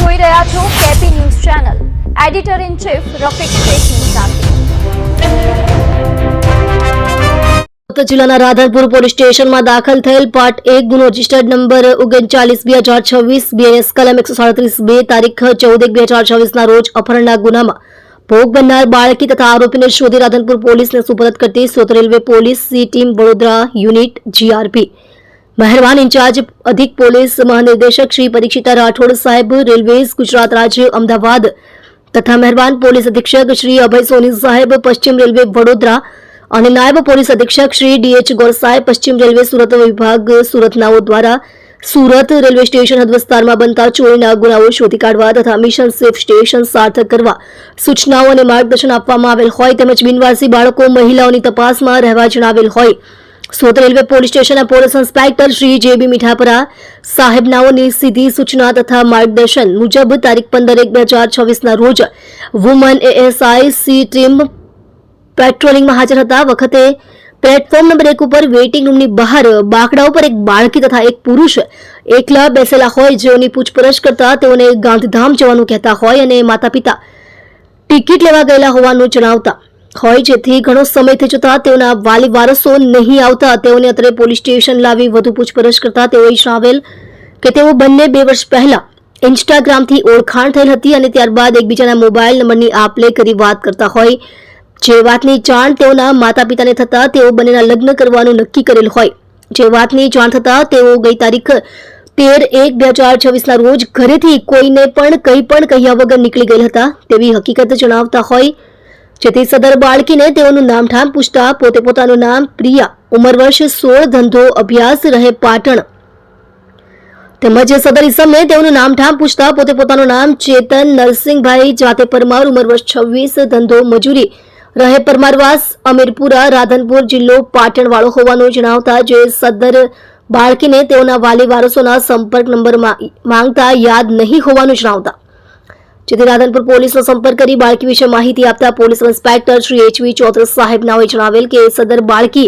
જોઈ રહ્યા છો KP news channel. Editor in chief Rafiq શેખની સાથે. જિલ્લાના રાધનપુર પોલીસ સ્ટેશનમાં દાખલ થયેલ પાર્ટ 1 ગુનો રજિસ્ટર્ડ નંબર 39/2026 બીએનએસ કલમ 137(2) તારીખ 14/1/2026 ના રોજ અપહરણના ગુનામાં ભોગ બનનાર બાળકી તથા આરોપીને શોધી રાધનપુર પોલીસને સુપરત કરતી Surat railway police C team Vadodara unit GRP મહેરબાન ઇન્ચાર્જ અધિક પોલીસ મહાનિર્દેશક શ્રી પરીક્ષિતા રાઠોડ સાહેબ રેલવેઝ ગુજરાત રાજ્ય અમદાવાદ તથા મહેરબાન પોલીસ અધિક્ષક શ્રી અભય સોની સાહેબ પશ્ચિમ રેલવે વડોદરા અને નાયબ પોલીસ અધિક્ષક શ્રી ડીએચ ગોર સાહેબ પશ્ચિમ રેલવે સુરત વિભાગ સુરતનાઓ દ્વારા સુરત રેલવે સ્ટેશન હદ વિસ્તારમાં બનતા ચોરીના ગુનાઓ શોધી કાઢવા તથા મિશન સેફ સ્ટેશન સાર્થક કરવા સૂચનાઓ અને માર્ગદર્શન આપવામાં આવેલ હોય તેમજ બિનવારસી બાળકો મહિલાઓની તપાસમાં રહેવા જણાવેલ હોય સુરત રેલવે પોલીસ સ્ટેશનના પોલીસ ઇન્સ્પેક્ટર શ્રી જેબી મીઠાપરા સાહેબનાઓની સીધી સૂચના તથા માર્ગદર્શન મુજબ તારીખ 15/1/2026 ના રોજ વુમન એએસઆઈ સી ટીમ પેટ્રોલિંગમાં હાજર હતા વખતે પ્લેટફોર્મ નંબર 1 ઉપર વેઇટિંગ રૂમની બહાર બાકડા ઉપર એક બાળકી તથા એક પુરુષ એકલા બેસેલા હોય જેઓની પૂછપરછ કરતા તેઓને ગાંધીધામ જવાનું કહેતા હોય અને માતા પિતા ટિકિટ લેવા ગયેલા હોવાનું જણાવતા હોય જેથી ઘણો સમય થઈ જતા તેઓના વાલી વારસો નહીં આવતા તેઓને અત્રે પોલીસ સ્ટેશન લાવી વધુ પૂછપરછ કરતા તેઓએ જણાવેલ કે તેઓ બંને 2 વર્ષ પહેલા ઇન્સ્ટાગ્રામથી ઓળખાણ થયેલ હતી અને ત્યારબાદ એકબીજાના મોબાઈલ નંબરની આપ-લે કરી વાત કરતા હોય જે વાતની જાણ તેઓના માતા પિતાને થતા તેઓ બંનેના લગ્ન કરવાનું નક્કી કરેલ હોય જે વાતની જાણ થતા તેઓ ગઈ તારીખ 13/1/2026 ના રોજ ઘરેથી કોઈને પણ કંઈ પણ કહ્યા વગર નીકળી ગયેલ હતા તેવી હકીકત જણાવતા હોય જેથી સદર બાળકીને તેઓનું નામ ઠામ પૂછતા પોતે પોતાનું નામ પ્રિયા ઉંમર વર્ષ 16 ધંધો અભ્યાસ રહે પાટણ તેમજ સદર ઈસમને તેઓનું નામ ઠામ પૂછતા પોતે પોતાનું નામ ચેતન નરસિંહભાઈ જાતે પરમાર ઉંમર વર્ષ 26 ધંધો મજૂરી રહે પરમારવાસ અમીરપુરા રાધનપુર જિલ્લો પાટણ વાળો હોવાનું જણાવતા જે સદર બાળકીને તેઓના વાલી વારસોના સંપર્ક નંબર માંગતા યાદ નહીં હોવાનું જણાવતા જેથી રાધનપુર પોલીસનો સંપર્ક કરી બાળકી વિશે માહિતી આપતા police inspector Shri HV Chaudhary સાહેબનાઓએ જણાવેલ કે સદર બાળકી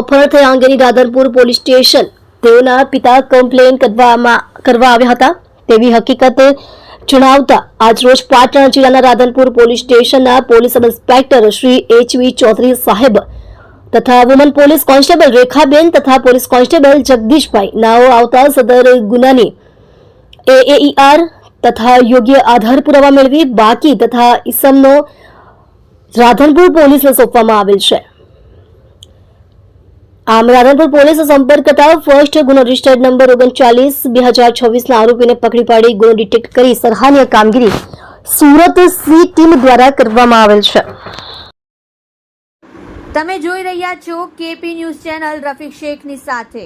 અપહરણ થયા અંગેની રાધનપુર પોલીસ સ્ટેશન તેઓના પિતા કમ્પ્લેન કરવા આવ્યા હતા તેવી હકીકત જણાવતા આજરોજ પાટણ જિલ્લાના રાધનપુર પોલીસ સ્ટેશનના police inspector Shri HV Chaudhary સાહેબ તથા વુમન પોલીસ કોન્સ્ટેબલ રેખાબેન તથા પોલીસ કોન્સ્ટેબલ જગદીશભાઈ નાઓ આવતા સદર ગુનાની એએઈઆર તથા યોગ્ય આધાર પુરાવા મેળવી બાકી તથા ઈસમનો રાધનપુર પોલીસને સોંપવામાં આવેલ છે. આમ રાધનપુર પોલીસે સંપર્ક કરતા ફર્સ્ટ ગુનો રજિસ્ટર્ડ નંબર 39/2026 ના આરોપીને પકડી પાડી ગુનો ડિટેક્ટ કરી સરાહનીય કામગીરી સુરત સી ટીમ દ્વારા કરવામાં આવેલ છે. તમે જોઈ રહ્યા છો કેપી ન્યૂઝ ચેનલ રફીક શેખની સાથે.